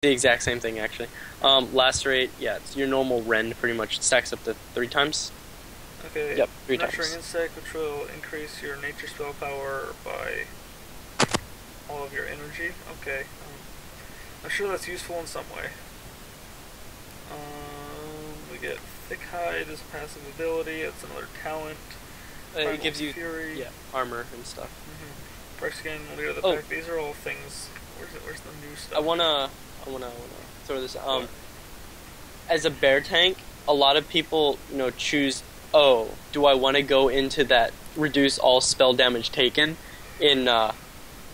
The exact same thing, actually. Lacerate, yeah, it's your normal rend pretty much stacks up to 3 times. Okay, Yep, three nurturing times. insect, which will increase your nature spell power by all of your energy. Okay, I'm sure that's useful in some way. We get thick hide as a passive ability. It's another talent. It Primal gives you, fury. yeah, armor and stuff. Breaks again, leader of the Oh, pack. These are all things. Where's the new I stuff? wanna, I wanna throw this. What? As a bear tank, a lot of people, choose. Oh, do I want to go into that reduce all spell damage taken in the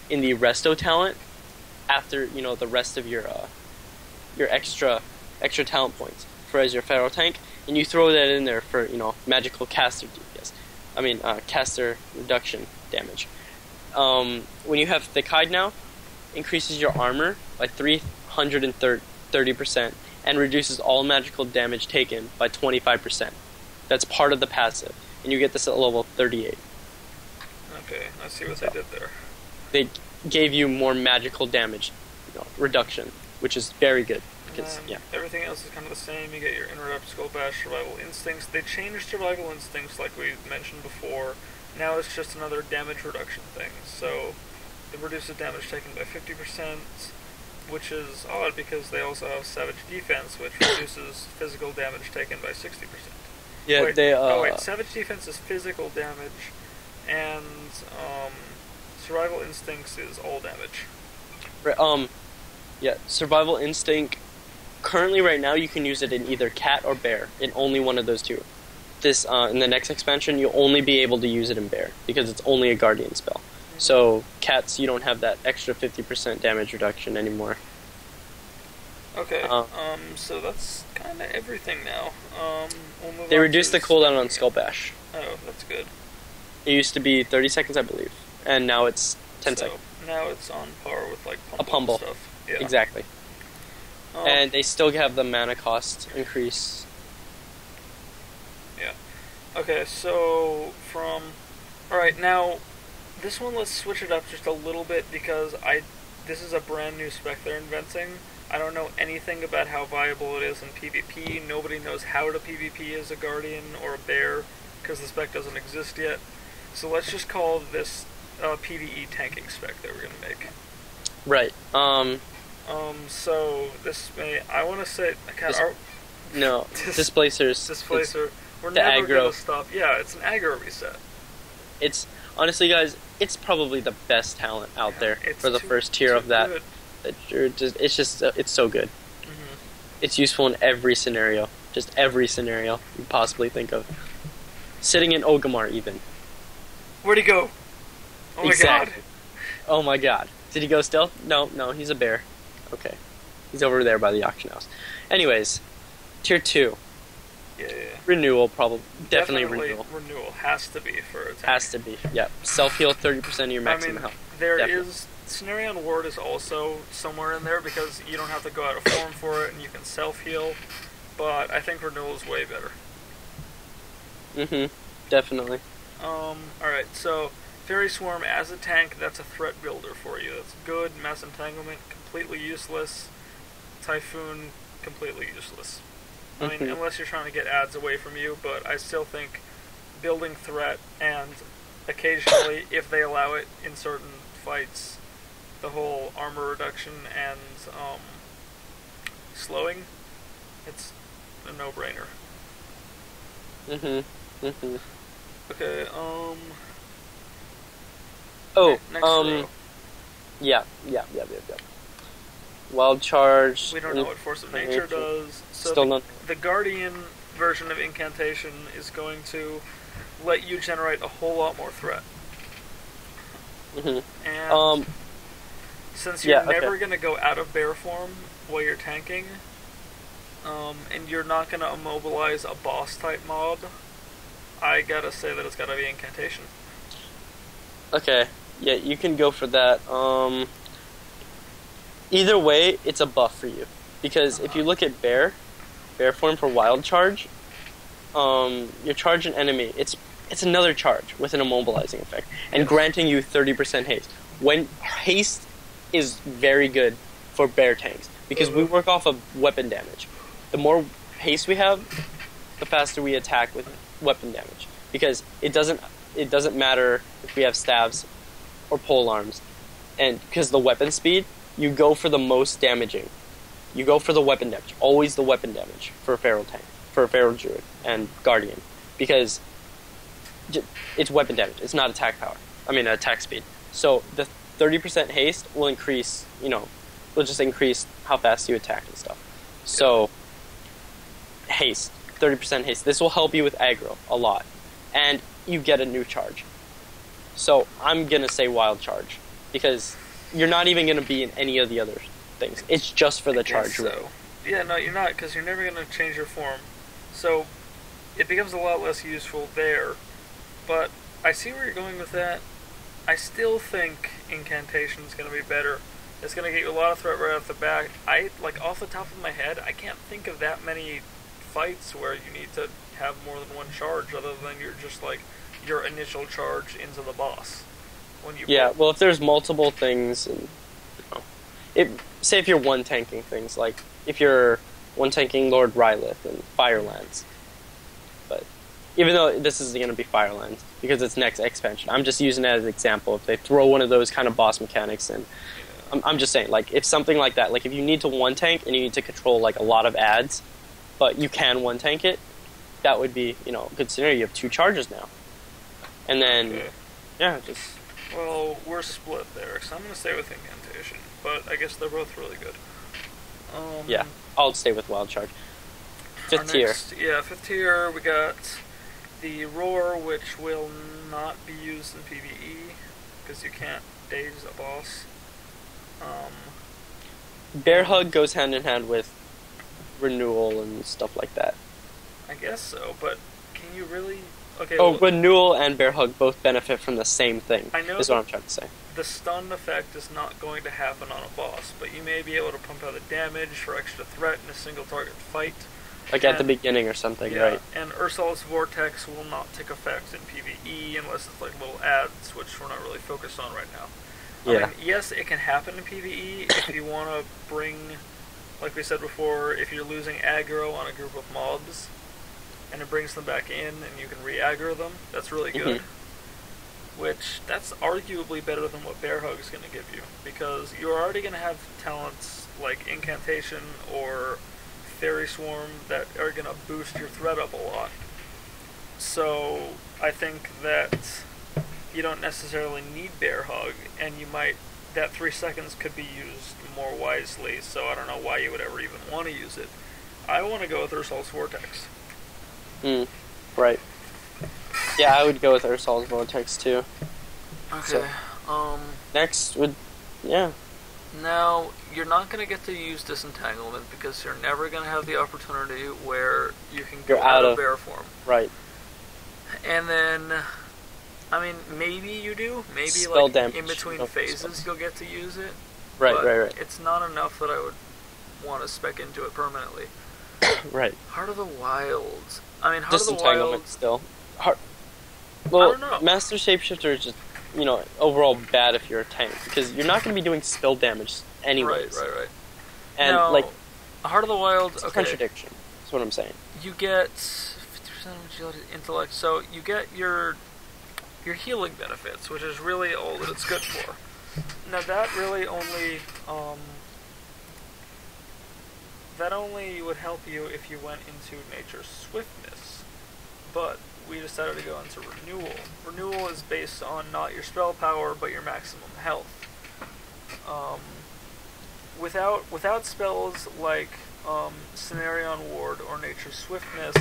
resto talent after the rest of your extra talent points for as your feral tank, and you throw that in there for magical caster DPS. I mean caster reduction damage. When you have thick hide now, increases your armor by 330% and reduces all magical damage taken by 25%. That's part of the passive, and you get this at level 38. Okay, I see what they did there. They gave you more magical damage reduction, which is very good. Because, yeah. Everything else is kind of the same. You get your interrupt, skull bash, survival instincts. They changed survival instincts like we mentioned before. Now it's just another damage reduction thing. So it reduces damage taken by 50%, which is odd because they also have savage defense, which reduces physical damage taken by 60%. Yeah, wait, savage defense is physical damage, and survival instincts is all damage. Yeah, survival instinct. Currently, right now, you can use it in either cat or bear, in only one of those two. This in the next expansion, you'll only be able to use it in bear because it's only a guardian spell. Mm-hmm. So cats, you don't have that extra 50% damage reduction anymore. Okay. So that's kind of everything now. They reduced the cooldown on Skull Bash. Oh, that's good. It used to be 30 seconds, I believe, and now it's 10 seconds. Now it's on par with like a pummel stuff. Yeah. Exactly. And they still have the mana cost increase. Yeah. Okay, so alright, now this one, let's switch it up just a little bit because this is a brand new spec they're inventing. I don't know anything about how viable it is in PvP. Nobody knows how to PvP as a guardian or a bear because the spec doesn't exist yet. So let's just call this PvE tanking spec that we're gonna make. Right. So this I want to say, Displacers. Displacer. We're never gonna stop. Yeah, it's an aggro reset. It's honestly, guys, it's probably the best talent out there for the first tier of that. It's so good. Mm-hmm. It's useful in every scenario, just every scenario you possibly think of. Sitting in Ogamar, even. Where'd he go? Oh my god. Oh my god. Did he go stealth? No, he's a bear. Okay. He's over there by the auction house. Anyways, tier 2. Yeah. Renewal, probably. Definitely renewal. Renewal has to be for a tank. Has to be, yeah. Self-heal 30% of your maximum health. There is... Cenarion Ward is also somewhere in there because you don't have to go out of form for it and you can self-heal. But I think renewal is way better. Definitely. Alright, so... Fairy Swarm as a tank, that's a threat builder for you. That's good. Mass Entanglement, completely useless. Typhoon, completely useless. I mean, unless you're trying to get ads away from you, but I still think building threat and occasionally, if they allow it in certain fights, the whole armor reduction and slowing, it's a no-brainer. Okay, next row. Yeah. Wild Charge. We don't know what Force of Nature does. So the Guardian version of Incantation is going to let you generate a whole lot more threat. And since you're never going to go out of bear form while you're tanking, and you're not going to immobilize a boss-type mob, I gotta say that it's gotta be Incantation. Okay. Yeah, you can go for that. Either way, it's a buff for you. Because if you look at bear form for Wild Charge, you charge an enemy. It's another charge with an immobilizing effect. And granting you 30% haste. When haste is very good for bear tanks. because we work off of weapon damage. The more haste we have, the faster we attack with weapon damage. Because it doesn't matter if we have staves or pole arms, and because the weapon speed, you go for the most damaging. You go for the weapon damage. Always the weapon damage for a feral tank, for a feral druid and guardian, because it's weapon damage. It's not attack power. I mean attack speed. So the 30% haste will increase. Will just increase how fast you attack and stuff. So haste, 30% haste. This will help you with aggro a lot, and you get a new charge. So I'm gonna say wild charge because you're not even gonna be in any of the other things. It's just for the charge. So. Yeah, no, you're not, because you're never gonna change your form. So it becomes a lot less useful there. But I see where you're going with that. I still think incantation is gonna be better. It's gonna get you a lot of threat right off the bat. Off the top of my head, I can't think of that many fights where you need to have more than one charge, other than your initial charge into the boss. Well, if there's multiple things, and say if you're one tanking things, like if you're one tanking Lord Rylith and Firelands, but even though this isn't going to be Firelands because it's next expansion, I'm just using it as an example. If they throw one of those kind of boss mechanics in, I'm just saying, like if something like that, like if you need to one tank and you need to control like a lot of adds, but you can one tank it, that would be a good scenario. You have two charges now, and then Well, we're split there, so I'm going to stay with incantation, but I guess they're both really good. I'll stay with wild charge. Fifth tier. Yeah, fifth tier, we got the Roar, which will not be used in PvE, because you can't daze a boss. Bear Hug goes hand in hand with renewal and stuff like that. I guess so, but can you really... Okay, renewal and Bear Hug both benefit from the same thing. I know is what I'm trying to say. The stun effect is not going to happen on a boss, but you may be able to pump out the damage for extra threat in a single target fight. Like at the beginning or something, right? And Ursul's Vortex will not take effect in PvE unless it's like little adds, which we're not really focused on right now. I mean, yes, it can happen in PvE if you want to bring, like we said before, if you're losing aggro on a group of mobs, and it brings them back in, and you can re-aggro them. That's really good. Which, that's arguably better than what Bear Hug is going to give you, because you're already going to have talents like Incantation or Fairy Swarm that are going to boost your threat up a lot. So, I think that you don't necessarily need Bear Hug, and that 3 seconds could be used more wisely, so I don't know why you would ever even want to use it. I want to go with Ursul's Vortex. Right. Yeah, I would go with Ursul's Vortex too. Okay. Next would, Now, you're not going to get to use Disentanglement because you're never going to have the opportunity where you can go out of bear form. Right. And then, I mean, maybe you do. Maybe spell damage. In between phases you'll get to use it. Right. It's not enough that I would want to spec into it permanently. Right. Heart of the Wilds. I mean, Heart of the Disentanglement Wilds... still. Well, I don't know. Master Shapeshifter is just, overall bad if you're a tank, because you're not going to be doing spell damage anyways. Right. And, Heart of the Wilds, it's a contradiction. That's what I'm saying. You get 50% agility, intellect, so you get your healing benefits, which is really all that it's good for. Now, that really only... that only would help you if you went into Nature's Swiftness, but we decided to go into Renewal. Renewal is based on not your spell power, but your maximum health. Without spells like Cenarion Ward or Nature's Swiftness,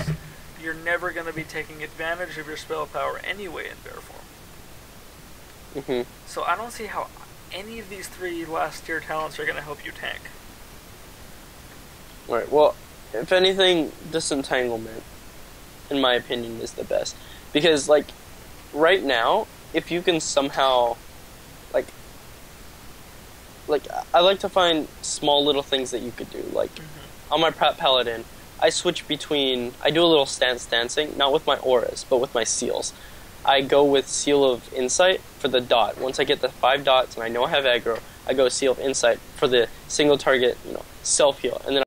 you're never going to be taking advantage of your spell power anyway in bear form. So I don't see how any of these 3 last tier talents are going to help you tank. Right, well, if anything, Disentanglement, in my opinion, is the best. Because, right now, if you can somehow, I like to find small little things that you could do. On my Paladin, I switch between, I do a little stance dancing, not with my auras, but with my seals. I go with Seal of Insight for the dot. Once I get the 5 dots and I know I have aggro, I go Seal of Insight for the single target, self heal, and then